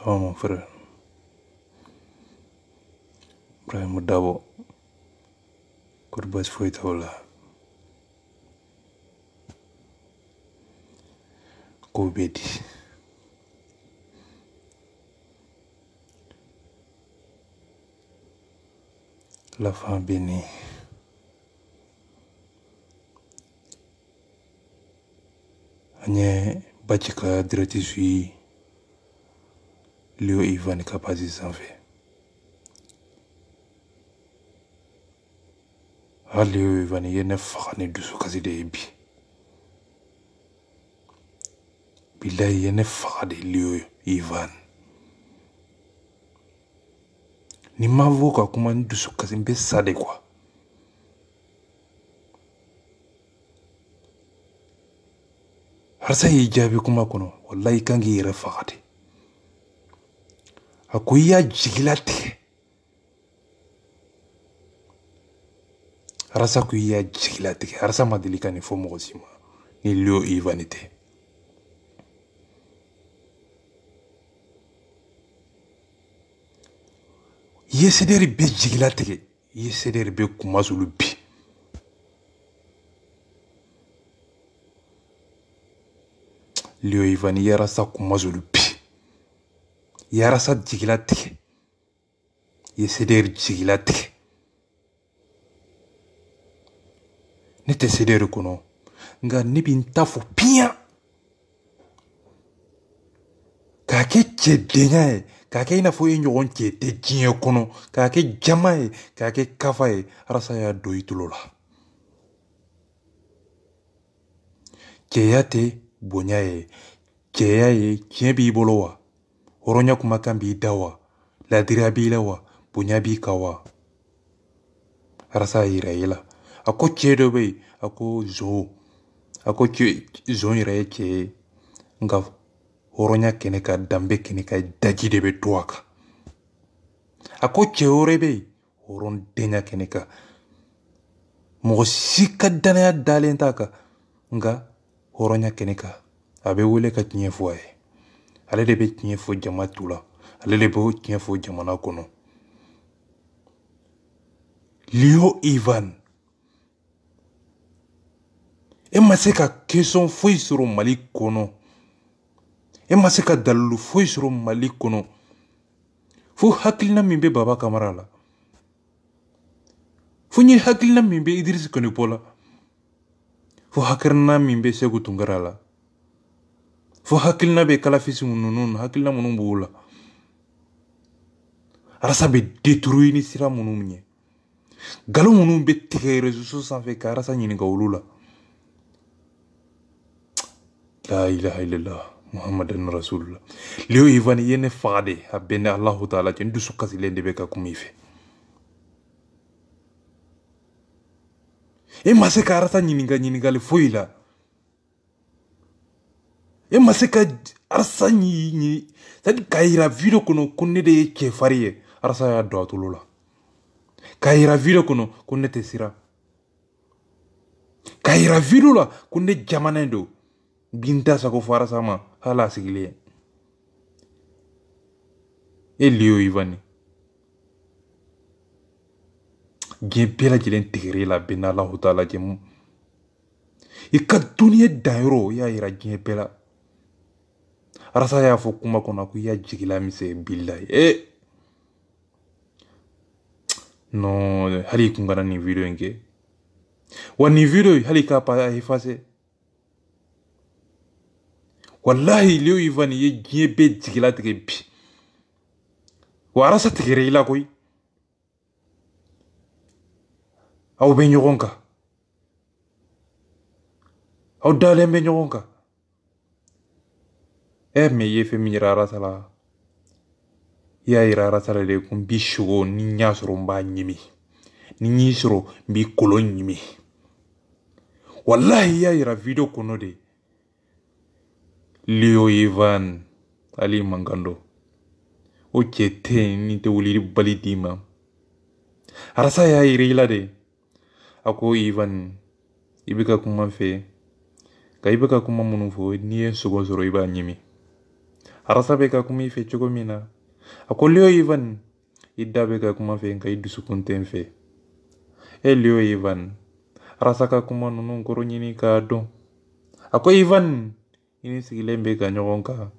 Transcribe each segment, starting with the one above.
Ça va mon frère. Ibrahima Dabo. Kër Bass Foyta wala. K'o bɛ di. La fin bénie. An ye Baci ka direct suit Leo Ivan ka page sanfɛ. Leo Ivan ye ne faga ni dusukasi de ye bi. Bilahi ye ne faga de Leo Ivan. Ni ma fɔ ka kuma ni dusukasi n bɛ sa de quoi. Harisa y'i jaabi kuma kɔnɔ wallahi i kan k'i yɛrɛ faga de. A ko i y'a jigila tigɛ. Harisa ko i y'a jigila tigɛ. Harisa ma deli ka nin fɔ mɔgɔ si ma ni Leo Ivan tɛ. I ye CDR bɛɛ jigila tigɛ. I ye CDR bɛɛ kumasulu bi. Leo Ivan i ye Harisa kumasulu bi. I ye Harisa jigila tigɛ. I ye CDR jigila tigɛ. Ne tɛ CDR kɔnɔ nka ne bɛ n ta fɔ piyan. K'a kɛ cɛdenya ye, k'a kɛ i n'a fɔ e ɲɔgɔn cɛ tɛ diɲɛ kɔnɔ, k'a kɛ jama ye, k'a kɛ kafa ye, Harisa y'a don i tulo la. Cɛya tɛ bonya ye, cɛya ye tiɲɛ b'i bolo wa? Hɔrɔnya kumakan b'i da wa? Ladiriya b'i la wa? Bonya b'i kan wa? Harisa y'a yira i la. A ko cɛ dɔ bɛ yen, a ko zon. A ko zon yɛrɛ ye cɛ ye nka hɔrɔnya kɛnɛ kan, danbe kɛnɛ kan, daji de bɛ to a kan. A ko cɛ wɛrɛ bɛ yen, hɔrɔndenya kɛnɛ kan. Mɔgɔ si ka danaya dalen t'a kan nka hɔrɔnya kɛnɛ kan. A bɛ wele ka tiɲɛ fɔ a ye. Ale de bɛ tiɲɛ fɔ jama tu la. Ale de bɛ tiɲɛ fɔ jamana kɔnɔ. Leo Ivan. E ma se ka question foyi sɔrɔ Mali kɔnɔ. E ma se ka dalilu foyi sɔrɔ Mali kɔnɔ. Fo hakilina min bɛ Baba Kamara la. Fo n ye hakilina min bɛ Idrissa Kanipɔ la. Fo hakilina min bɛ Segu Tunkara la. Fo hakilina bɛ Kalafisi ninnu na, hakilina minnu b'o la. Harisa bɛ détruire ni sira minnu ɲɛ. Nkalon minnu bɛ tigɛ réseaux sanfɛ ka Harisa ɲininka olu la. La ilaha illallah Muhammadan Rasulullah. Leo Ivan ye ne faga de, a bɛ ne Allahu Taala cɛ, n dusu kasilen de bɛ ka kuma i fɛ. E ma se ka Harisa ɲininka ɲininkali foyi la. E ma se ka Harisa ɲini, c'est-à-dire k'a yira video kɔnɔ ko ne de ye cɛfarin ye. Harisa y'a don a tulo la. K'a yira video kɔnɔ ko ne tɛ siran. K'a yira video la ko ne jamanen don. Bin da sago fɔ Harisa ma hali a sigilen. E Leo Ivan. Diɲɛ bɛɛ lajɛlen tigɛrɛ la bɛn n'Alahu Taala cɛ. I ka duniya danyɔrɔ i y'a yira diɲɛ bɛɛ la. Harisa y'a fɔ kuma kɔnɔ ko i y'a jigila misɛn bilahi. Non, hali i kun kana nin video in kɛ. Wa nin video hali k'a effacer. Wallahi Leo Ivan ye diɲɛ bɛɛ jigila tigɛ bi. Wa Harisa tigɛrɛ i la koyi. Aw bɛ ɲɔgɔn kan. Aw dalen bɛ ɲɔgɔn kan. Mais i ye fɛn min yira Harisa la. I y'a yira Harisa la de ko n b'i sogo ni n y'a sɔrɔ n b'a ɲimi. Ni n y'i sɔrɔ n b'i kolon ɲimi. Wallahi i y'a yira video kɔnɔ de. Leo Ivan Ali Mangando. O cɛ tɛ yen ni tɛ wulili bali d'i ma. Harisa y'a yira i la de. A ko Ivan, i bɛ ka kuma n fɛ. Ka i bɛ ka kuma minnu fɔ n'i ye sogo sɔrɔ i b'a ɲimi. arasa be ka kuma i fe cogo min na a ko Leo Ivan i da be ka kuma fɛ nka i dusukun tɛ n fɛ Leo Ivan arasa ka kuma ninnu kɔrɔ ɲini k'a dɔn a ko Ivan i ni sigilen bɛ ka ɲɔgɔn kan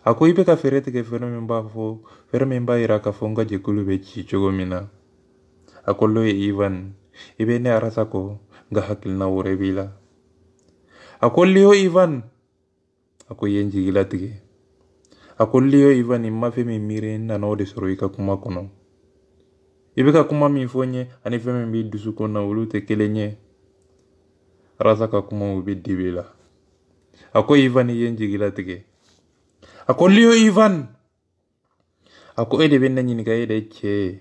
a ko i bɛ ka fɛɛrɛ tigɛ fɛɛrɛ min b'a yira k'a fɔ n ka jɛkulu bɛ ci cogo min na a ko Leo Ivan i bɛ ne arasa kɔ n ka hakilina wɛrɛ b'i la a ko Leo Ivan a ko i ye n jigi latigɛ a ko Leo Ivan i ma fɛn min miiri n nana o de sɔrɔ i ka kuma kɔnɔ i bɛ ka kuma min fɔ n ye ani fɛn min b'i dusukun na olu tɛ kelen ye arasa ka kumaw bɛ dibi la a ko Ivan i ye n jigi latigɛ a ko Leo Ivan a ko e de bɛ ne ɲininka e de cɛ ye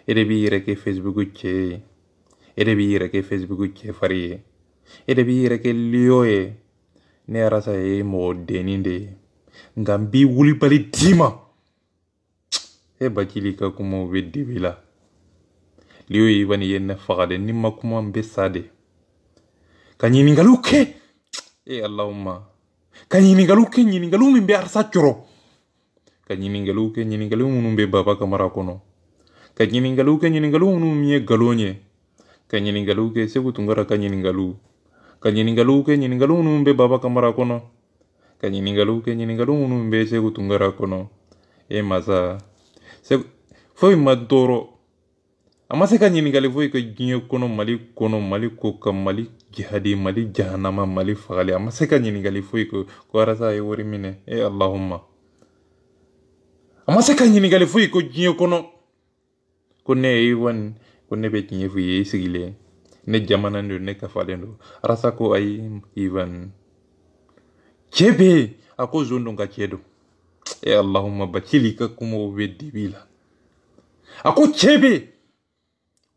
e de b'i yɛrɛ kɛ Facebook cɛ ye e de b'i yɛrɛ kɛ Facebook cɛfari ye e de b'i yɛrɛ kɛ Leo ye ne arasa ye mɔgɔ dennin de ye nka n b'i wulibali d'i ma e Bacili ka kumaw bɛ dibi la Leo Ivan i ye ne faga de ni ma kuma n bɛ sa de ka ɲininkaliw kɛ Allahumma ka ɲininkaliw kɛ ɲininkaliw min bɛ arasa cɔrɔ ka ɲininkaliw kɛ ɲininkaliw minnu bɛ Baba Kamara kɔnɔ ka ɲininkaliw kɛ ɲininkaliw minnu ye nkalon ye ka ɲininkaliw kɛ Segu Tunkara ka ɲininkaliw ka ɲininkaliw kɛ ɲininkaliw minnu bɛ Baba Kamara kɔnɔ ka ɲininkaliw kɛ ɲininkaliw minnu bɛ Segu Tunkara kɔnɔ masa foyi ma tɔɔrɔ a ma se ka ɲininkali foyi kɛ diɲɛ kɔnɔ Mali ko ka Mali jihadi Mali jahanama Mali fagali a ma se ka ɲininkali foyi kɛ ko arasa a ye wari minɛ Allahumma a ma se ka ɲininkali foyi kɛ diɲɛ kɔnɔ ko ne ye Ivan ko ne bɛ tiɲɛ f'i ye i sigilen ne jamanan don ne kafalen don arasa ko ayi Ivan cɛ bɛ yen a ko zon don ka cɛ don Allahumma Bacili ka kumaw bɛ dibi la a ko cɛ bɛ yen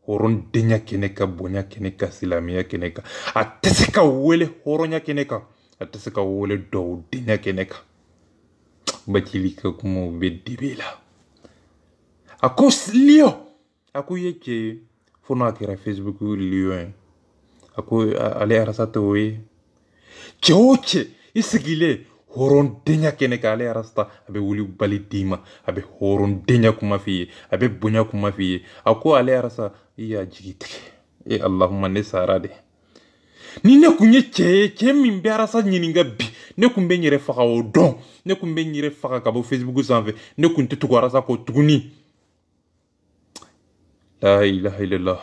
hɔrɔndenya kɛnɛ ka bonya kɛnɛ ka silamɛya kɛnɛ kan a tɛ se ka wele hɔrɔnya kɛnɛ kan a tɛ se ka wele dɔwdenya kɛnɛ kan Bacili ka kumaw bɛ dibi la a ko Leo a ko i ye cɛ ye fo n'a kɛra Facebook Leo ye a ko ale arasa tɛ o ye cɛ o cɛ i sigilen hɔrɔndenya kɛnɛ kan ale arasa a bɛ wulibali d'i ma a bɛ hɔrɔndenya kuma f'i ye a bɛ bonya kuma f'i ye a ko ale arasa i y'a jigi tigɛ Allahumma ne sara de ni ne kun ye cɛ ye cɛ min bɛ arasa ɲininka bi ne kun bɛ n yɛrɛ faga o dɔn ne kun bɛ n yɛrɛ faga ka bɔ Facebook sanfɛ ne kun tɛ tugu arasa kɔ tuguni la ilaha illallah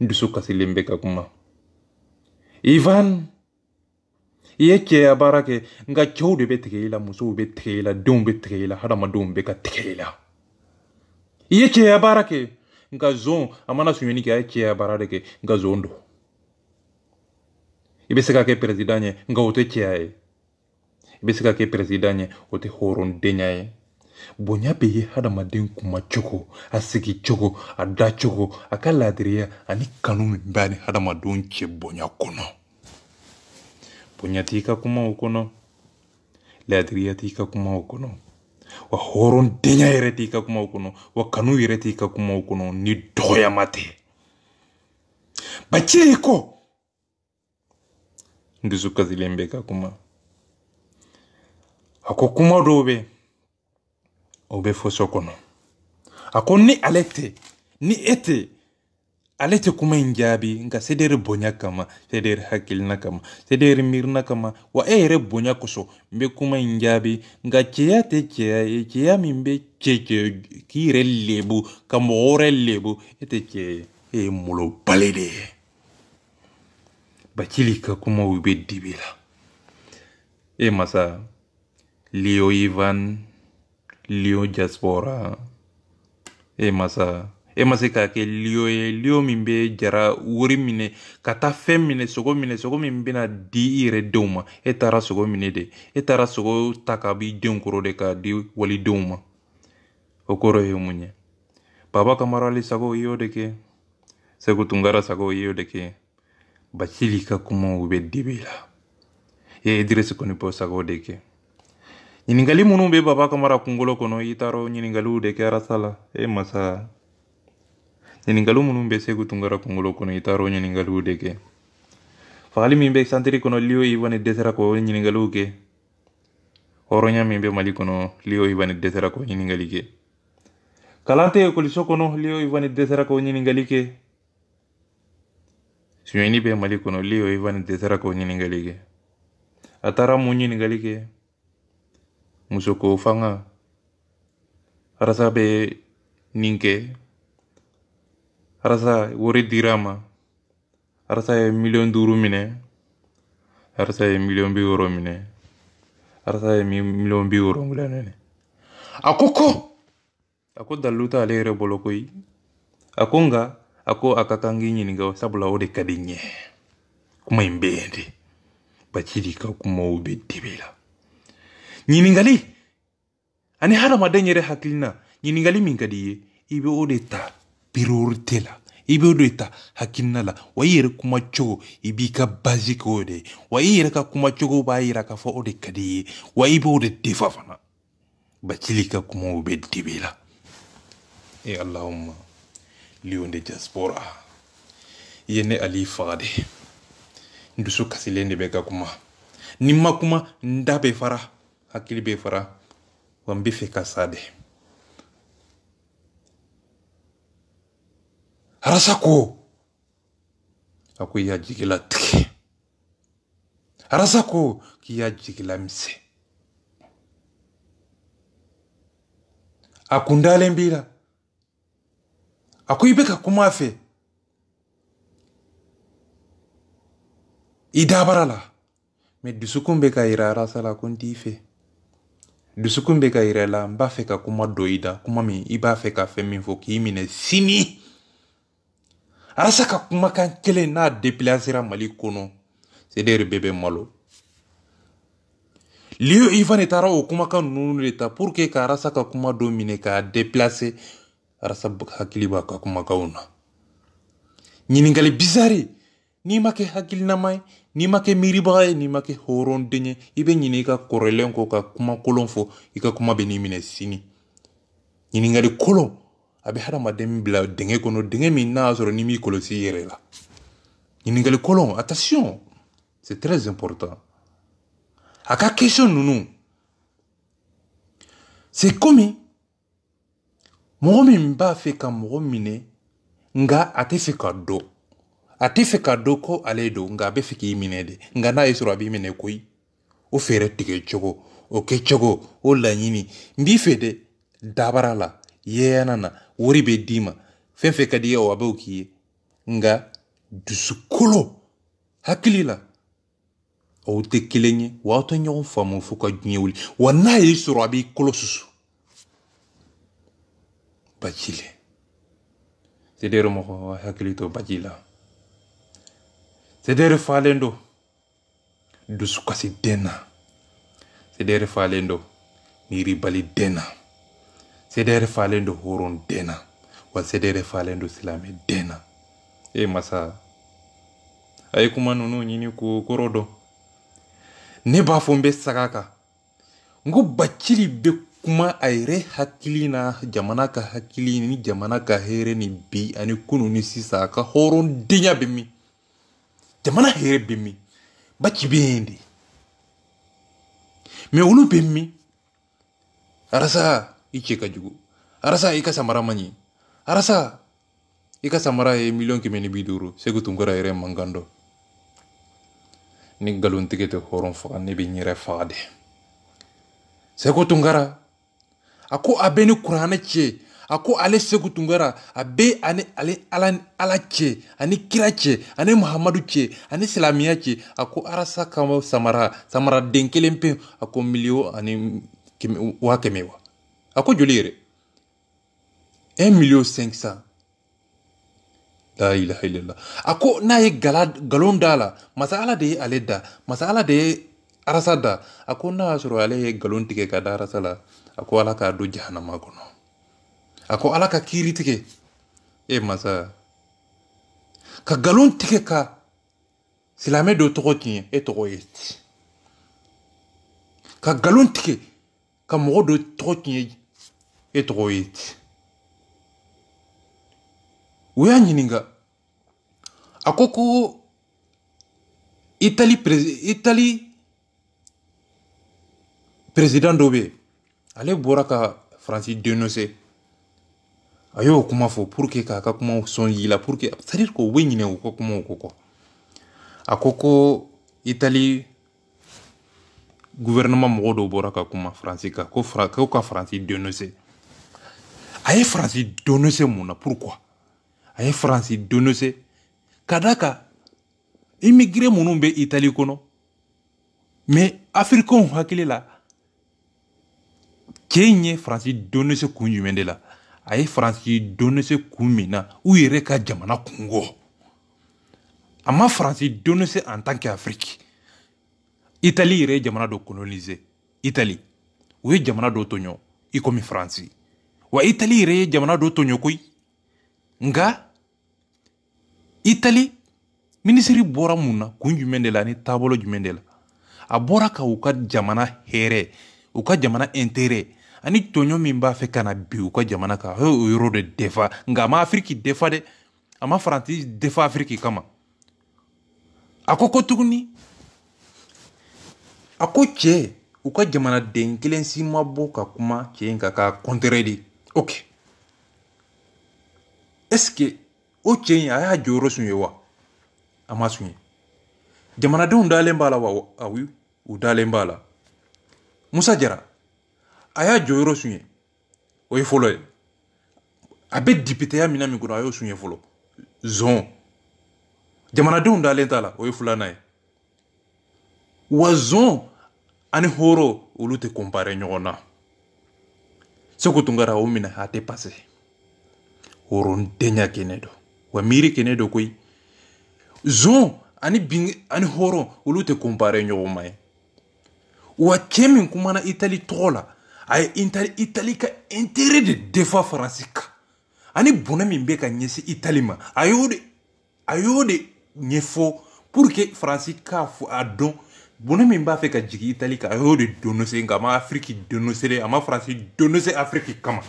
n dusu kasilen bɛ ka kuma Ivan i ye cɛya baara kɛ nka cɛw de bɛ tigɛ i la musow bɛ tigɛ i la denw bɛ tigɛ i la hadamadenw bɛ ka tigɛ i la i ye cɛya baara kɛ nka zon a mana suɲɛni kɛ a ye cɛya baara de kɛ nka zon don i bɛ se ka kɛ peresidan ye nka o tɛ cɛya ye i bɛ se ka kɛ peresidan ye o tɛ hɔrɔndenya ye bonya bɛ ye hadamaden kuma cogo a sigi cogo a da cogo a ka laadiriya ani kanu min bɛ ani hadamadenw cɛ bonya kɔnɔ bonya t'i ka kumaw kɔnɔ laadiriya t'i ka kumaw kɔnɔ wa hɔrɔndenya yɛrɛ t'i ka kumaw kɔnɔ wa kanu yɛrɛ t'i ka kumaw kɔnɔ ni dɔgɔyama tɛ Bacili ko n dusu kasilen bɛ ka kuma a ko kuma dɔw bɛ o bɛ fɔ so kɔnɔ a ko ni ale tɛ ni e tɛ ale tɛ kuma in jaabi nka sederi bonya kama sederi hakilina kama sederi mirina kama wa e yɛrɛ bonya kosɔn n bɛ kuma in jaabi nka cɛya tɛ cɛya ye cɛya min bɛ cɛ k'i yɛrɛ lebu ka mɔgɔ wɛrɛ lebu e tɛ cɛ ye e ye molobali de ye Bacili ka kumaw bɛ dibi la masa Leo Ivan Leo diaspora masa ma se ka kɛ Leo ye Leo min bɛ jara wari minɛ ka taa fɛn minɛ sogo min bɛna di i yɛrɛ denw ma e taara sogo minɛ de e taara sogo ta ka b'i denw kɔrɔ de k'a di walidenw ma o kɔrɔ ye mun ye Baba Kamara ale sago i y'o de kɛ Segu Tunkara sago i y'o de kɛ Bacili ka kumaw bɛ dibi la Idrissa Konipo sago de kɛ ɲininkali minnu bɛ Baba Kamara kunkolo kɔnɔ i taara o ɲininkaliw de kɛ arasa la masa ɲininkali minnu bɛ Segu Tunkara kunkolo kɔnɔ i taara o ɲininkaliw de kɛ fagali min bɛ santiri kɔnɔ Leo Ivan dɛsɛra k'o ɲininkaliw kɛ horonya min be Mali kono Lio Ivani desera ko ñiningali ke kalante école kono Lio Ivani desera ko ñiningali ke suñeni be Mali kono Lio Ivani desera ko ñiningali ke atara mu ñiningali ke muso ko fanga arasa be ninke arasa wori dirama arasa ye million duru mine arasa ye million bi euro mine arasa ye million bi euro ngulane ako daluta ale yɛrɛ bolo koyi ako nga ako akakangi ɲininga sabula o de ka di ɲɛ kuma in bɛ yen de Bacili ka kumaw bɛ dibe la ɲiningali ani hadamaden yɛrɛ hakilina ɲiningali min ka di ye i bɛ o de ta priorité la i bɛ o de ta hakilina la wa i yɛrɛ kuma cogo i b'i ka base kɛ o de wa i yɛrɛ ka kuma cogo b'a yira k'a fɔ o de ka di ye wa i bɛ o de defa fana Bacili ka kumaw bɛ dibe la Allahumma Lion de diaspora i ye ne Ali faga de n dusu kasilen de bɛ ka kuma ni ma kuma n da bɛ fara hakili bɛ fara wa n bɛ fɛ ka sa de Arasa ko a ko i y'a jigila tigɛ Arasa ko k'i y'a jigila misɛ a kun dalen b'i la a ko i bɛ ka kuma a fɛ i dabara la mais dusukun bɛ ka yira Arasa la ko n t'i fɛ dusukun bɛ ka yira la n b'a fɛ ka kuma dɔ i da kuma min i b'a fɛ ka fɛn min fɔ k'i minɛ sini Arasa ka kumakan kelen n'a déplacera Mali kɔnɔ c'est-à-dire bɛɛ bɛ malo Lio Ivani taara o kumakan ninnu de ta pour que ka Arasa ka kuma dɔ minɛ k'a déplacer Arasa hakili b'a ka kumakanw na ɲiningali bizarre n'i ma kɛ hakilinama ye n'i ma kɛ miiribaga ye n'i ma kɛ hɔrɔnden ye i bɛ ɲinɛ i ka kɔrɔlen kɔ ka kuma kolon fɔ i ka kuma bɛ n'i minɛ sini ɲiningali kolon a bɛ hadamaden bila dingɛ kɔnɔ dingɛ min n'a y'a sɔrɔ n'i m'i kɔlɔsi i yɛrɛ la ɲiningali kolon attention c'est très important a ka question ninnu c'est comme mɔgɔ min b'a fɛ ka mɔgɔ minɛ nga a tɛ fɛ ka dɔn a tɛ fɛ ka dɔn ko ale don nga a bɛ fɛ k'i minɛ de nga n'a ye sɔrɔ a b'i minɛ koyi o fɛɛrɛ tigɛ cogo o kɛ cogo o laɲini n b'i fɛ dɛ dabara la yeeyana na wari bɛ d'i ma fɛn fɛn ka di ye o a b'o k'i ye nga dusukolo hakili la aw tɛ kelen ye wa aw tɛ ɲɔgɔn faamu fo ka diɲɛ wuli wa n'a y'i sɔrɔ a b'i kolo susu Bacili c'est-à-dire mɔgɔ hakili to Bacili la c'est-à-dire falen do dusukasi den na c'est-à-dire falen do miiribali den na c'est-à-dire falen do hɔrɔn den na wa c'est-à-dire falen do silamɛ den na masa a ye kuma ninnu ɲini k'o kɔrɔ dɔn ne b'a fɔ n bɛ saga kan n ko Bacili bɛ kuma a yɛrɛ hakili na jamana ka hakili ni jamana ka hɛrɛ ni bi ani kunu ni sisan a ka hɔrɔndenya bɛ min jamana hɛrɛ bɛ min Baci bɛ yen de mais olu bɛ min Arasa i cɛ ka jugu Arasa i ka samara man ɲi Arasa i ka samara ye 150,000 Segu Tunkara yɛrɛ mankan dɔ ni nkalontigɛ tɛ hɔrɔn faga ne bɛ n yɛrɛ faga de Segu Tunkara a ko a bɛ ni kuranɛ cɛ a ko ale Segu Tunkara a bɛ ani ala cɛ ani kira cɛ ani Muhamadu cɛ ani silamɛya cɛ a ko Arasa ka samara den kelen pe a ko 1,500,000 wa a ko joli yɛrɛ 1,500,000 la ilaha illallah a ko n'a ye galon da la masa ala de ye ale da masa ala de ye Arasa da a ko n'a y'a sɔrɔ ale ye galon tigɛ ka da Arasa la a ko ala k'a don jahanama kɔnɔ a ko ala ka kiiri tigɛ masa ka galon tigɛ ka silamɛ dɔ tɔgɔ tiɲɛ tɔgɔ ye ka galon tigɛ ka mɔgɔ dɔ tɔgɔ tiɲɛ tɔgɔ ye u y'a ɲininka a ko Itali président dɔ bɛ yen ale bɔra ka faransi dénoncer a y'o kuma fɔ pour que k'a ka kumaw sɔn yi la pour que c'est à dire que u bɛ ɲinɛ u ka kumaw kɔ quoi a ko Italie gouvernement mɔgɔ dɔw bɔra ka kuma faransi kan ko ka faransi dénoncer a ye faransi dénoncer mun na pourquoi a ye faransi dénoncer ka d'a kan immigré minnu bɛ Italie kɔnɔ mais africains hakili la cɛ in ye faransi dénoncer kun jumɛn de la a ye faransi dénoncer kun min na u yɛrɛ ka jamana kungo a ma faransi dénoncer en tant qu'Afrique Italie yɛrɛ ye jamana dɔ coloniser Italie u ye jamana dɔ tɔɲɔ i komi faransi wa Italie yɛrɛ ye jamana dɔ tɔɲɔ koyi nka Italie minisiri bɔra mun na kun jumɛn de la ni taabolo jumɛn de la a bɔra ka u ka jamana hɛrɛ u ka jamana intérêt ani tɔɲɔ min b'a fɛ ka na bi u ka jamana kan a y'o yɔrɔ de defa nka a ma Afiriki defa dɛ a ma faransi defa Afiriki kama a ko tuguni a ko cɛ u ka jamanaden kelen si ma bɔ ka kuma cɛ in ka kɔntɛrɛ de ok est-ce que o cɛ in a y'a jɔyɔrɔ sun ye wa a ma sun ye jamanadenw dalen b'a la wa awi u dalen b'a la Musa Jara a y'a jɔyɔrɔ sun ye o ye fɔlɔ ye a bɛ députéya mina min kɔnɔ a y'o sun ye fɔlɔ zɔn jamanadenw dalen t'a la o ye filanan ye wa zɔn ani hɔrɔn olu tɛ compare ɲɔgɔn na Sékou Tunkara o minɛ a tɛ passé hɔrɔndenya kɛnɛ dɔ wa miiri kɛnɛ dɔ koyi zɔn ani hɔrɔn olu tɛ compare ɲɔgɔn ma ye wa cɛ min kumana Italie tɔgɔ la a ye Italie ka intérêt de defa faransi kan ani bonɛ min bɛ ka ɲɛsin Italie ma a y'o de ɲɛfɔ pour que faransi k'a fɔ a dɔn bonɛ min b'a fɛ ka jigin Italie kan a y'o de dénoncer nka a ma Afiriki dénoncer a ma faransi dénoncer Afiriki kama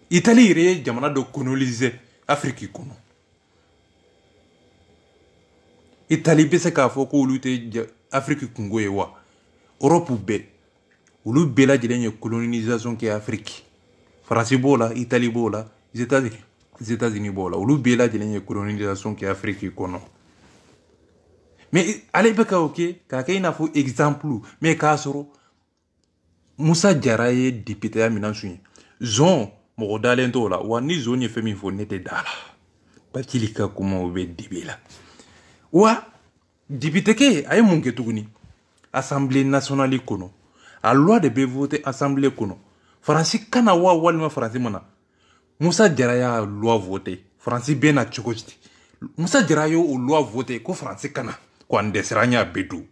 Italie yɛrɛ ye jamana dɔ coloniser Afiriki kɔnɔ Italie bɛ se k'a fɔ ko olu tɛ Afiriki kungo ye wa Europe bɛɛ olu bɛɛ lajɛlen ye colonisation kɛ Afiriki faransi b'o la Italie b'o la États-Unis b'o la olu bɛɛ lajɛlen ye colonisation kɛ Afiriki kɔnɔ mais ale bɛ ka o kɛ k'a kɛ i n'a fɔ exemple mais k'a sɔrɔ Musa Jara ye députéya mina sun ye zɔn mɔgɔ dalen t'o la wa ni zɔn ye fɛn min fɔ ne tɛ da la Bacili ka kumaw bɛ dibi la wa député a ye mun kɛ tuguni assemblée nationale kɔnɔ a loi de bɛ voter assemblée kɔnɔ faransi kana wa walima faransi mana Musa Jara y'a loi voter faransi bɛ na cogo di Musa Jara y'o loi voter ko faransi kana ko an dɛsɛra an y'a bɛɛ dun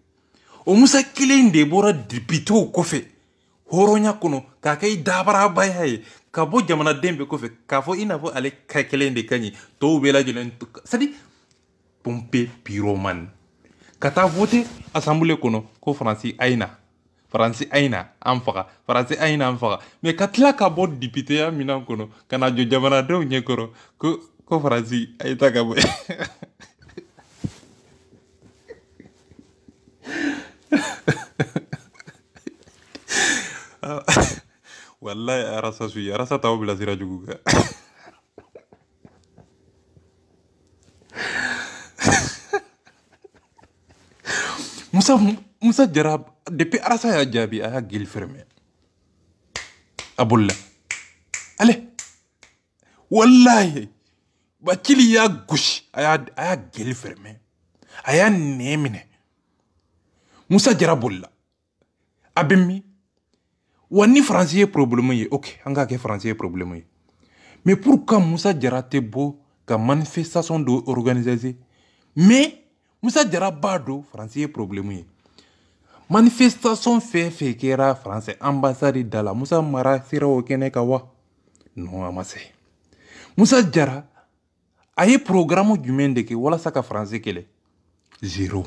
o Musa kelen de bɔra députéw kɔfɛ hɔrɔnya kɔnɔ k'a kɛ i dabarabaya ye ka bɔ jamanaden bɛɛ kɔfɛ k'a fɔ i n'a fɔ ale ka kelen de ka ɲi tɔw bɛɛ lajɛlen c'est à dire pompe pyromane ka taa voter assemblée kɔnɔ ko faransi ayina an faga faransi ayina an faga mais ka tila ka bɔ députéya minan kɔnɔ ka na jɔ jamanadenw ɲɛkɔrɔ ko faransi ayi ta ka bɔ wallahi arasa suyi arasa taw bila sira jugu kan Musa Jara depuis arasa y'a jaabi a y'a geli fermé a bolila ale wallahi Bacili y'a gosi a y'a geli fermé a y'a nɛn minɛ Musa Jara bolila a bɛ min wa ni faransi ye problème ye ok an k'a kɛ faransi ye problème ye mais pourquoi Musa Jara tɛ bɔ ka manifestation dɔ organiser mais Musa Jara b'a dɔn faransi ye problème ye manifestation fɛn fɛn kɛra faransi ambassade da la Musa Mara sera o kɛnɛ kan wa non a ma se Musa Jara a ye programme jumɛn de kɛ walasa ka faransi kɛlɛ zéro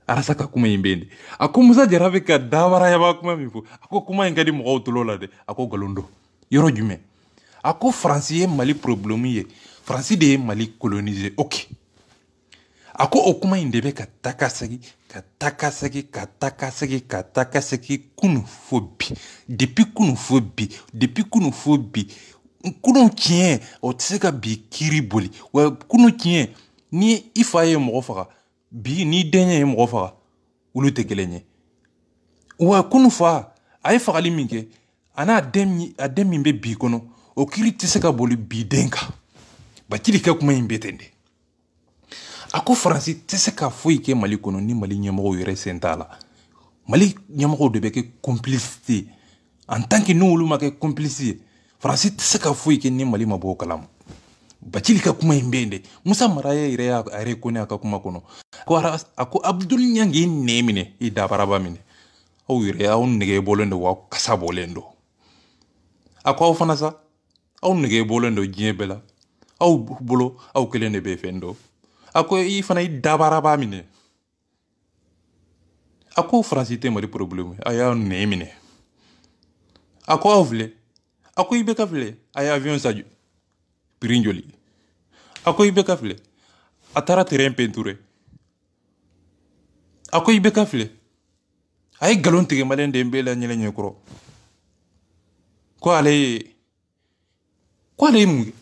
arasa ka kuma in bɛ yen de a ko Musa Jara bɛ ka dabarayaba kuma min fɔ a ko kuma in ka di mɔgɔw tulo la dɛ a ko nkalon don yɔrɔ jumɛn a ko faransi ye Mali problème ye faransi de ye Mali coloniser ok ako o kuma in de bɛ ka takasegi ka takasegi ka takasegi ka takasegi kunu fo bi depuis kunu fo bi depuis kunu fo bi kunu tiɲɛ o tɛ se ka bi kiiri boli wa kunu tiɲɛ ni i fa ye mɔgɔ faga bi ni denkɛ ye mɔgɔ faga olu tɛ kelen ye wa kunu fa a ye fagali min kɛ a n'a den min bɛ bi kɔnɔ o kiiri tɛ se ka boli bi den kan Bathily ka kuma in bɛ ten de a ko Faransi tɛ se ka foyi kɛ Mali kɔnɔ ni Mali ɲɛmɔgɔw yɛrɛ sen t'a la Mali ɲɛmɔgɔw de bɛ kɛ complicité en tant que n'olu ma kɛ complice ye Faransi tɛ se ka foyi kɛ ni Mali ma bɔ o kalama Bathily ka kuma in bɛ yen de Musa Mara yɛrɛ y'a reconnu a ka kuma kɔnɔ a ko Abdul Niang y'i nɛ minɛ i dabaraba minɛ aw yɛrɛ aw nɛgɛ bɔlen don wa aw kasa bɔlen don a ko aw fana sa aw nɛgɛ bɔlen don diɲɛ bɛɛ la aw bolo aw kelen de bɛ fɛn dɔn a ko i fana i dabaraba minɛ a ko Faransi tɛ Mali problème a y'a nɛ minɛ a ko aw filɛ a ko i bɛ ka filɛ a ye avion san prix joli a ko i bɛ ka filɛ a taara terrain peinture a ko i bɛ ka filɛ a ye galon tigɛ maliyɛn den bɛɛ la ɲɛkɔrɔ ko ale ye mun kɛ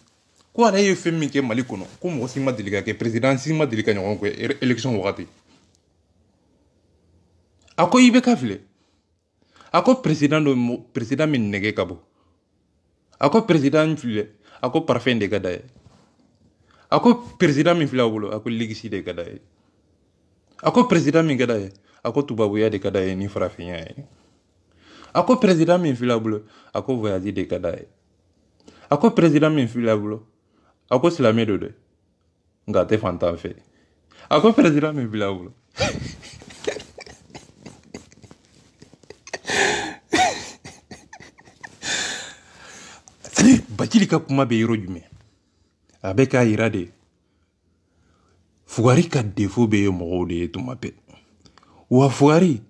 ko ale ye fɛn min kɛ Mali kɔnɔ ko mɔgɔ si ma deli ka kɛ président si ma deli ka ɲɔgɔn kɛ élection wagati a ko i bɛ ka filɛ a ko président min nɛgɛ ka bɔ a ko président filɛ a ko parfum de ka d'a ye a ko président min filɛ a bolo a ko ligisi de ka d'a ye a ko président min ka d'a ye a ko tubabuya de ka d'a ye ni farafinya ye a ko président min filɛ a bolo a ko voyage de ka d'a ye a ko président min filɛ a bolo a ko silamɛ don dɛ nka a tɛ fantan fɛ a ko président min filɛ a bolo Bathily ka kuma bɛ yɔrɔ jumɛn a bɛ k'a yira de Fugari ka défaut bɛ ye mɔgɔw de ye tuma bɛɛ wa Fugari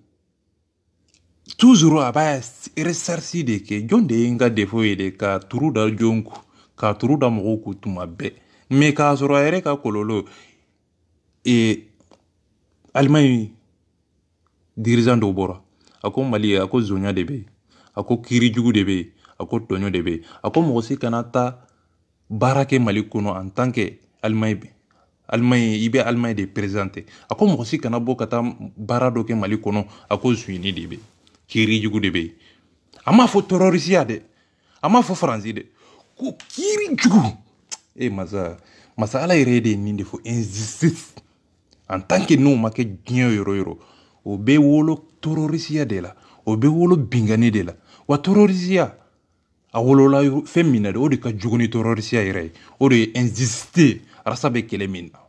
toujours a b'a resarci de kɛ jɔn de ye n ka défaut ye de ka turu da jɔn kun ka turu da mɔgɔw kun tuma bɛɛ mais k'a sɔrɔ a yɛrɛ ka kɔlɔlɔ Allemagne dirigeant dɔw bɔra a ko Mali a ko zonya de bɛ yen a ko kiirijugu de bɛ yen a ko tɔɲɔ de bɛ yen a ko mɔgɔ si kana taa baara kɛ Mali kɔnɔ en tant que Allemagne i bɛ Allemagne de présenté a ko mɔgɔ si kana bɔ ka taa baara dɔ kɛ Mali kɔnɔ a ko zuyini de bɛ yen kiirijugu de bɛ yen a m'a fɔ terrorisiya dɛ a m'a fɔ Faransi dɛ ko kiirijugu masa Ala yɛrɛ de ye nin de fɔ injustice en tant que n'o ma kɛ diɲɛ yɔrɔ yɔrɔ o bɛ wolo terrorisiya de la o bɛ wolo bingani de la wa terrorisiya a wolola fɛn min na de o de ka jugu ni terrorisiya yɛrɛ ye o de ye injustice arasa bɛ kɛlɛ min na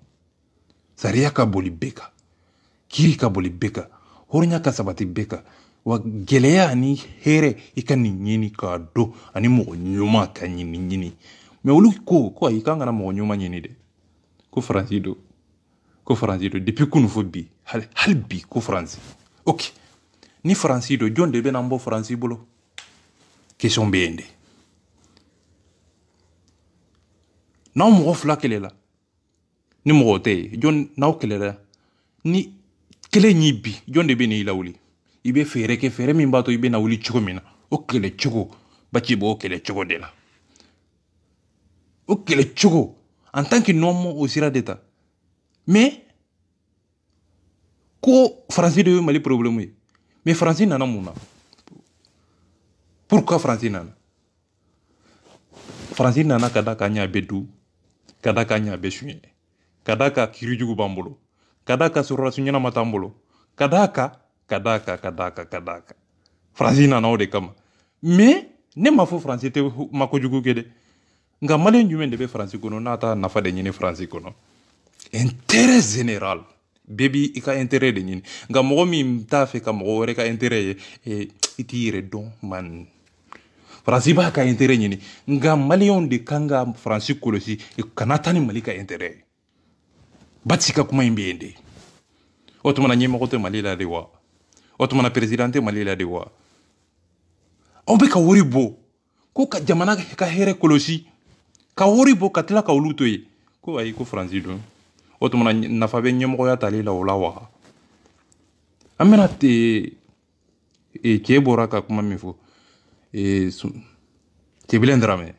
sariya ka boli bɛɛ kan kiiri ka boli bɛɛ kan hɔrɔnya ka sabati bɛɛ kan wa gɛlɛya ani hɛrɛ i ka nin ɲini k'a dɔn ani mɔgɔ ɲuman ka ɲini mais olu ko ayi k'an kana mɔgɔ ɲuman ɲini dɛ ko Faransi don depuis kunu fo bi hali bi ko Faransi ok ni Faransi don jɔn de bɛ n'an bɔ Faransi bolo question bɛ yen de n'aw mɔgɔ fila kɛlɛla ni mɔgɔ tɛ ye jɔn n'aw kɛlɛla ni kelen y'i bi jɔn de bɛ n'i lawuli i bɛ fɛɛrɛ kɛ fɛɛrɛ min b'a to i bɛ na wuli cogo min na o kɛlɛ cogo Bathily b'o kɛlɛ cogo de la o kɛlɛ cogo en tant que non o sira de ta mais ko Faransi de ye Mali problème ye mais Faransi nana mun na pourquoi Faransi nana Faransi nana ka da k'a ɲɛ bɛ du ka da k'a ɲɛ bɛ suɲɛ ka da ka kiirijugu b'an bolo ka da ka sɔrɔdasi ɲɛnama t'an bolo ka da ka Faransi nana o de kama mais ne m'a fɔ Faransi tɛ makojugu kɛ dɛ nka maliyɛn jumɛn de bɛ Faransi kɔnɔ n'a ta nafa de ɲini Faransi kɔnɔ intérêt général bɛɛ b'i ka intérêt de ɲini nka mɔgɔ min t'a fɛ ka mɔgɔ wɛrɛ ka intérêt ye i t'i yɛrɛ dɔn man Faransi b'a ka intérêt ɲini nka maliyɛnw de kan ka Faransi kɔlɔsi kana taa ni Mali ka intérêt ye Bathily ka kuma in bɛ yen de o tuma na ɲɛmɔgɔ tɛ Mali la de wa o tuma na président tɛ Mali la de wa aw bɛ ka wari bɔ ko ka jamana ka hɛrɛ kɔlɔsi ka wari bɔ ka tila ka olu to yen ko ayi ko Faransi don o tuma nafa bɛ ɲɛmɔgɔya tali la o la wa an bɛna cɛ bɔra ka kuma min fɔ Cɛbilen Dramɛ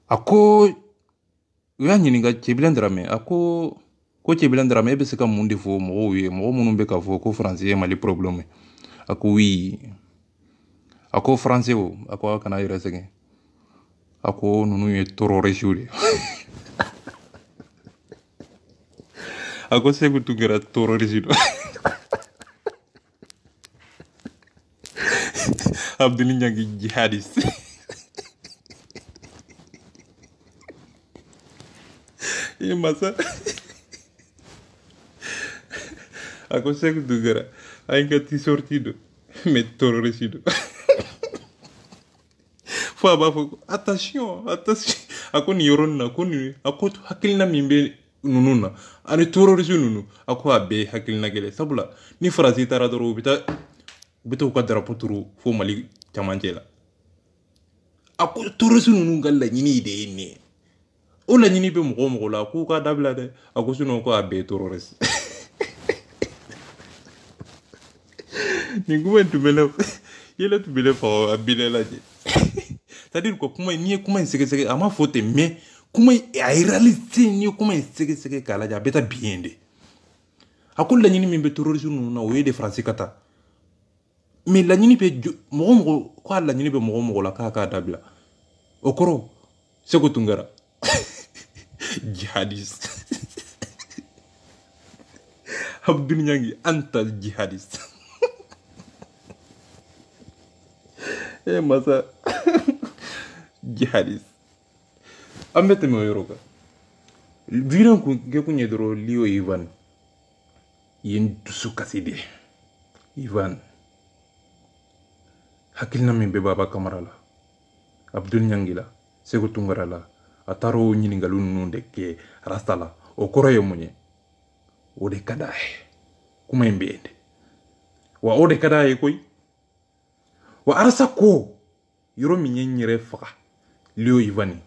a ko u y'a ɲininka Cɛbilen Dramɛ a ko Cɛbilen Dramɛ e bɛ se ka mun de fɔ mɔgɔw ye mɔgɔ minnu bɛ ka fɔ ko Faransi ye Mali problème a ko oui a ko Français o a ko a kana yɛrɛ sɛgɛn a ko ninnu ye terroriste de a ko Sékou tun kɛra terroriste dɔ Abdul Nyangi jihadiste ye masa a ko Sékou tun kɛra a ye n ka t-shirt dɔ mais terroriste dɔ fo a b'a fɔ ko attention a ko nin yɔrɔ nin na ko nin a ko hakilina min bɛ ninnu na ani terroriste ninnu a ko a bɛɛ ye hakilina gɛlɛn sabula ni Faransi taara dɔrɔn u bɛ taa u ka drapeau turu fo Mali camancɛ la a ko terroriste ninnu ka laɲini de ye nin ye o laɲini bɛ mɔgɔ o mɔgɔ la k'u ka dabila dɛ a ko sinon ko a bɛɛ ye terroriste nin kuma in tun bɛ ne yɛlɛ tun bɛ ne faga a bi ne lajɛ c'est-à-dire ko kuma n'i ye kuma in sɛgɛsɛgɛ a ma fɔ ten mais kuma a ye réalité n'i ye kuma in sɛgɛsɛgɛ k'a lajɛ a bɛ taa bi yen de a ko laɲini min bɛ terroriste ninnu na o ye de Faransi ka taa mais laɲini bɛ mɔgɔ mɔgɔ ko a laɲini bɛ mɔgɔ mɔgɔ la k'a dabila o kɔrɔ Sékou tun kɛra jihadiste Abdul Nyangi anta jihadiste masa jihadiste an bɛ tɛmɛ o yɔrɔ kan video kɛ kun ye dɔrɔn Lio Ivan ye n dusu kasi de Ivan hakilina min bɛ Baba Kamara la Abdul Nyangi la Sékou Tunkara la a taara o ɲininkali ninnu de kɛ rasta la o kɔrɔ ye mun ye o de ka d'a ye kuma in bɛ yen de wa o de ka d'a ye koyi wa arasa ko yɔrɔ min ye n yɛrɛ faga Lio Ivan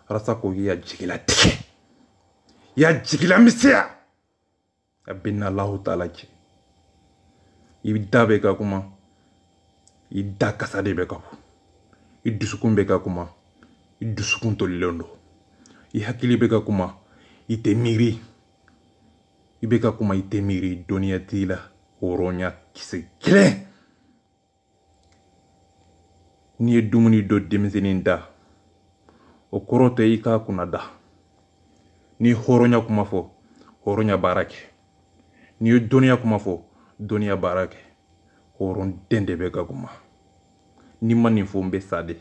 arasa ko y'a jigila tigɛ y'a jigila misɛya a bɛnna Alahu Taala cɛ i da bɛ ka kuma i da kasa de bɛ ka bɔ i dusukun bɛ ka kuma i dusukun tolilen don i hakili bɛ ka kuma i tɛ miiri i bɛ ka kuma i tɛ miiri dɔnniya t'i la hɔrɔnya kisɛ kelen n'i ye dumuni dɔ denmisɛnnin da o kɔrɔ tɛ i k'a kunna da n'i ye hɔrɔnya kuma fɔ hɔrɔnya baara kɛ n'i ye dɔnniya kuma fɔ dɔnniya baara kɛ hɔrɔnden de bɛ ka kuma n'i ma nin fɔ n bɛ sa de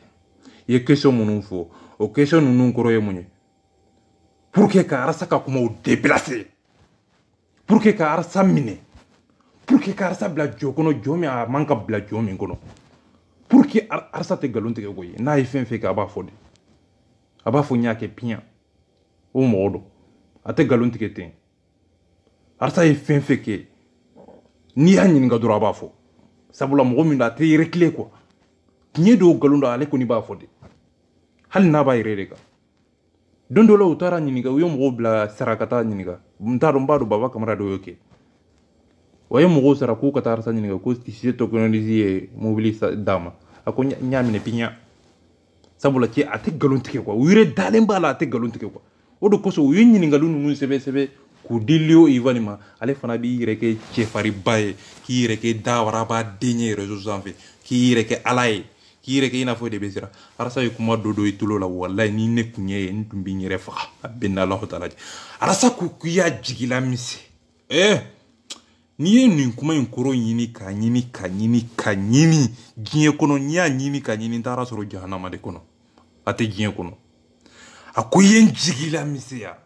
i ye question minnu fɔ o question ninnu kɔrɔ ye mun ye pour que ka arasa ka kumaw déplacer pour que ka arasa minɛ pour que ka arasa bila jɔ kɔnɔ jɔ min a man ka bila jɔ min kɔnɔ pour que arasa tɛ nkalon tigɛ ko ye n'a ye fɛn fɛn kɛ a b'a fɔ de a b'a fɔ n y'a kɛ piyan o mɔgɔ dɔ a tɛ nkalon tigɛ ten arasa ye fɛn fɛn kɛ n'i y'a ɲininka dɔrɔn a b'a fɔ sabula mɔgɔ min don a tɛ réclé quoi tiɲɛ don nkalon don ale kɔni b'a fɔ de hali n'a b'a yɛrɛ de kan don dɔ la u taara ɲininka u ye mɔgɔw bila sara ka taa ɲininka n t'a dɔn n b'a dɔn Baba Kamara dɔ y'o kɛ wa ye mɔgɔw sara k'u ka taa arasa ɲininka ko Cissé Technologies ye mobili d'a ma a ko n y'a minɛ piɲa sabula cɛ a tɛ nkalon tigɛ quoi u yɛrɛ dalen b'a la a tɛ nkalon tigɛ quoi o de kosɔn u ye ɲininkali ninnu sɛbɛ k'u di Lio Ivan ma ale fana b'i yɛrɛ kɛ cɛfariba ye k'i yɛrɛ kɛ dawaraba den ye réseau sanfɛ k'i yɛrɛ kɛ ala ye k'i yɛrɛ kɛ i n'a fɔ de bɛ sira arasa ye kuma dɔ i tulo la walayi ni ne tun ye n tun b'i yɛrɛ faga a bɛnna Alahu Taala cɛ arasa ko k'i y'a jigila misɛ n'i ye nin kuma in kɔrɔ ɲini ka ɲini diɲɛ kɔnɔ n'i y'a ɲini ka ɲini n taara sɔrɔ jahanama de kɔnɔ a tɛ diɲɛ kɔnɔ a ko i ye n jigila misɛya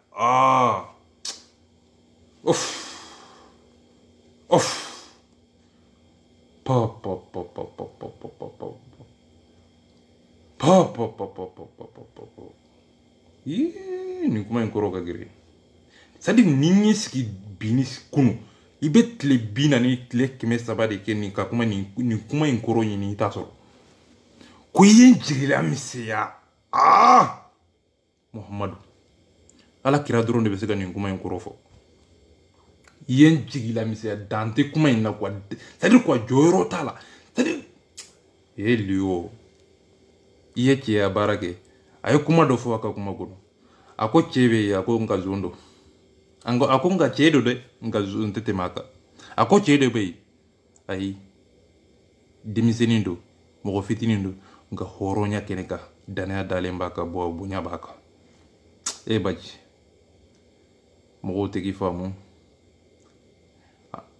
nin kuma in kɔrɔ ka gɛrɛ c'est à dire ni n y'i sigi bi ni kunu i bɛ tile 40 tile 300 de kɛ nin kuma in kɔrɔ ɲini i t'a sɔrɔ ko i ye n jigila misɛya Muhamadu ala kira dɔrɔn de bɛ se ka nin kuma in kɔrɔ fɔ i ye n jigila misɛnya dan tɛ kuma in na quoi c'est à dire quoi jɔyɔrɔ t'a la c'est à dire liyo i ye cɛya baara kɛ a ye kuma dɔ fɔ a ka kuma kɔnɔ a ko cɛ bɛ yen a ko nka zon don a ko nka cɛ don dɛ nka zon tɛ tɛmɛ a kan a ko cɛ de bɛ yen ayi denmisɛnnin don mɔgɔ fitinin don nka hɔrɔnya kɛnɛ kan danaya dalen b'a kan bonya b'a kan e baji mɔgɔw tɛ k'i faamu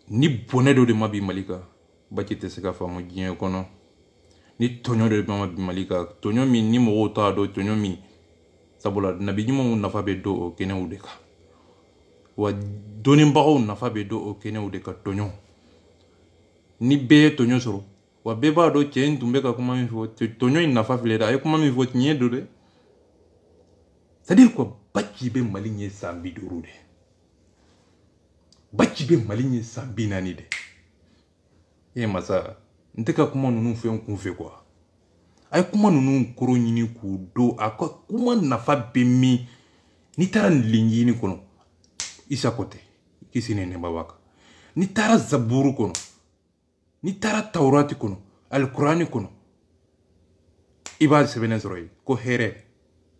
ni bɔnɛ dɔ de ma bi mali kan baji tɛ se ka faamu diɲɛ kɔnɔ ni tɔɲɔ dɔ de ma bi mali kan tɔɲɔ min ni mɔgɔw t'a dɔn tɔɲɔ min sabula nabi ɲumanw nafa bɛ dɔn o kɛnɛw de kan wa dɔnnibagaw nafa bɛ dɔn o kɛnɛw de kan tɔɲɔ ni bɛɛ ye tɔɲɔ sɔrɔ wa bɛɛ b'a dɔn cɛ in tun bɛ ka kuma min fɔ tɔɲɔ in nafa filɛ dɛ a ye kuma min fɔ tiɲɛ don dɛ c'est à dire quoi baji bɛ mali ɲɛ san 50 de baji bɛ mali ɲɛ san 40 de e masa n tɛ ka kuma ninnu fɛn kun fɛ quoi a ye kuma ninnu kɔrɔ ɲini k'u don a ka kuma nafa bɛ min n'i taara linjini kɔnɔ isa kɔtɛ kisi ni nɛɛma b'a kan n'i taara zaburu kɔnɔ n'i taara tawurati kɔnɔ alikurani kɔnɔ i b'a sɛbɛnɛ sɔrɔ yen ko hɛrɛ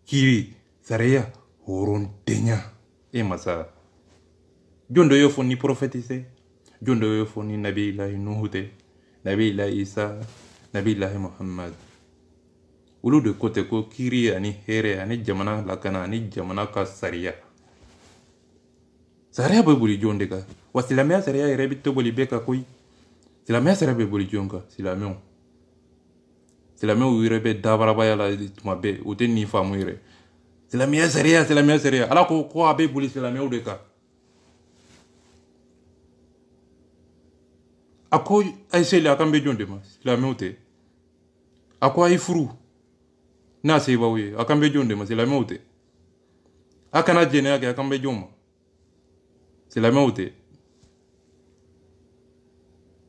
kiri sariya hɔrɔndenya e masa jɔn dɔ y'o fɔ ni prophète tɛ jɔn dɔ y'o fɔ ni nabiyilahi nuhu tɛ nabiyilahi isa nabiyilahi muhammad olu de ko tɛ ko kiri ani hɛrɛ ani jamana lakana ani jamana ka sariya sariya bɛ boli jɔn de kan wa silamɛya sariya yɛrɛ bɛ to boli bɛɛ kan koyi silamɛya sariya bɛ boli jɔn kan silamɛw yɛrɛ bɛ dabarabaya la tuma bɛɛ u tɛ nin faamu yɛrɛ silamɛya sariya ala ko a bɛ boli silamɛw de kan a ko a ye seli a kan bɛ jɔn de ma silamɛw tɛ a ko a ye furu n'a se b'aw ye a kan bɛ jɔn de ma silamɛw tɛ a kana jɛnɛya kɛ a kan bɛ jɔn ma silamɛw tɛ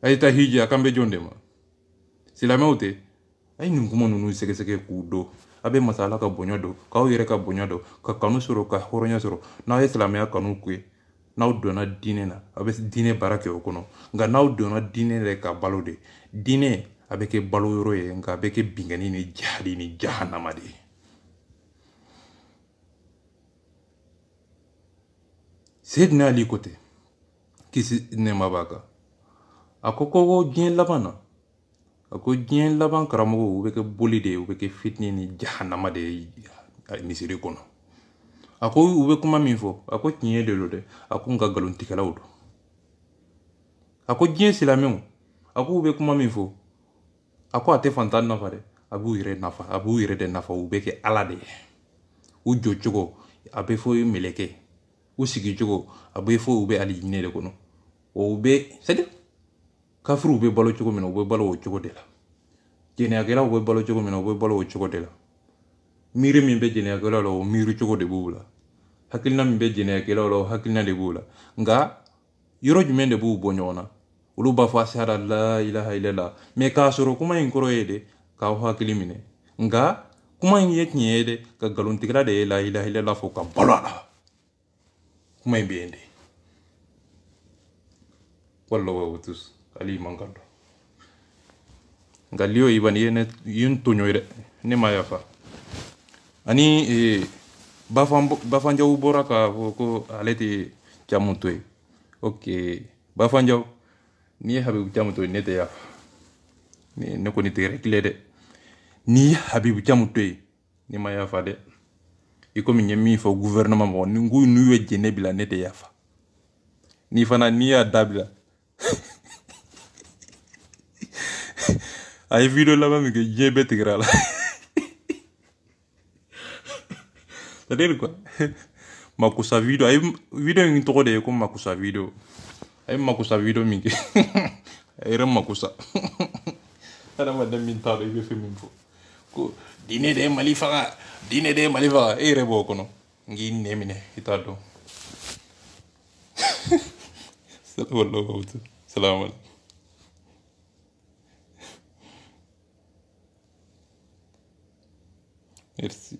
a ye taa hiji a kan bɛ jɔn de ma silamɛw tɛ a ye nin kuma ninnu sɛgɛsɛgɛ k'u dɔn a bɛ masala ka bonya dɔn k'aw yɛrɛ ka bonya dɔn ka kanu sɔrɔ ka hɔrɔnya sɔrɔ n'aw ye silamɛya kanu k'u ye n'aw donna diinɛ na a bɛ diinɛ baara kɛ o kɔnɔ nka n'aw donna diinɛ yɛrɛ ka balo de diinɛ a bɛ kɛ balo yɔrɔ ye nka a bɛ kɛ bingani ni jahali ni jahanama de ye Seydina Ali ko tɛ kisi nɛɛma b'a kan a ko diɲɛ laban na a ko diɲɛ laban karamɔgɔw u bɛ kɛ boli de ye u bɛ kɛ fitini ni jahanama de ye misiri kɔnɔ a ko u bɛ kuma min fɔ a ko tiɲɛ de don dɛ a ko nka nkalontigɛlaw don a ko diɲɛ silamɛw a ko u bɛ kuma min fɔ a ko a tɛ fantan nafa dɛ a b'u yɛrɛ de nafa u bɛ kɛ ala de ye u jɔcogo a bɛ fɔ mɛlɛkɛ u sigicogo a bɛ fɔ u bɛ alijinɛ de kɔnɔ o bɛ c'est à dire kafiriw bɛ balo cogo min na u bɛ balo o cogo de la jɛnɛyakɛlaw bɛ balo cogo min na u bɛ balo o cogo de la miiri min bɛ jɛnɛyakɛlaw la o miiri cogo de b'u la hakilina min bɛ jɛnɛyakɛlaw la o hakilina de b'u la nka yɔrɔ jumɛn de b'u bɔ ɲɔgɔn na olu b'a fɔ asihadu an la ilaha illallah mais k'a sɔrɔ kuma in kɔrɔ ye de k'aw hakili minɛ nka kuma in ye tiɲɛ ye de ka nkalontigɛla de ye la ilaha illallah fɔ ka balo a la kuma in bɛ yen de wallahu a'lam ali man kan dɔn nka liyo ibani ye n toɲɔ ye dɛ ne ma yafa ani bafanjaw bɔra k'a fɔ ko ale tɛ camu to ye ok bafanjaw n'i ye habibu camu to ye ne tɛ yafa ne kɔni tɛ rɛgile dɛ n'i ye habibu camu to ye ne ma yafa dɛ i komi n ye min fɔ gouvernement mɔgɔ n'u ye jɛnɛ bila ne tɛ yafa n'i y'a dabila a ye video laban min kɛ diɲɛ bɛɛ tigɛra a la c'est à dire quoi makusa video a ye video in tɔgɔ de ye ko makusa video a ye makusa video min kɛ a yɛrɛ makusa adamaden min t'a dɔn i bɛ fɛn min fɔ ko diinɛ de ye mali faga diinɛ de ye mali faga e yɛrɛ b'o kɔnɔ n k'i nɛ minɛ i t'a dɔn salamu alaikum merci